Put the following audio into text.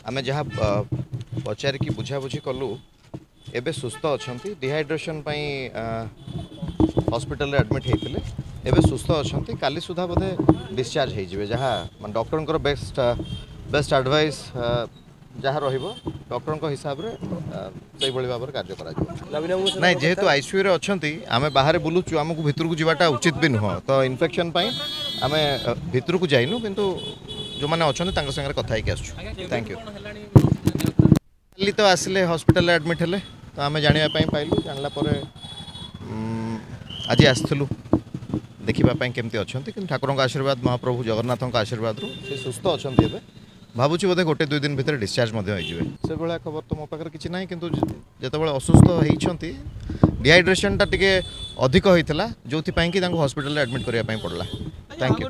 आम जहाँ पचारिकी बुझाबुझी कलु एबे सुस्थ अच्छा डिहाइड्रेशन हॉस्पिटल रे एडमिट होते एबे सुस्थ अच्छा काली सुधा बोधे डिस्चार्ज हो जहाँ डॉक्टर बेस्ट बेस्ट एडवाइस जहाँ डॉक्टर हिसाब से भाव में कार्य कर ना जेहेतु आईसीयू रे अच्छा आम बाहर बुलूचु आमको भितर को जावाटा उचित भी नुह तो इन्फेक्शन आम भितर को जाइनु किंतु जो मैंने अच्छा सागर कथा आसु थैंक यू काली तो आसिले हॉस्पिटल एडमिट हेले तो आम जानापी पाइलु जानला आज आसलु देखापी केमती अच्छा कि ठाकुर आशीर्वाद महाप्रभु जगन्नाथ आशीर्वाद से सुस्थ अच्छा भावुँ बोधे गोटे 2 दिन भितर डिस्चार्ज से भाया खबर तो मो पाखे किसी ना कि जिते असुस्थ होती डिहाइड्रेशन टा टिके अधिक होता जो कि हॉस्पिटल एडमिट करने पड़ा थैंक यू।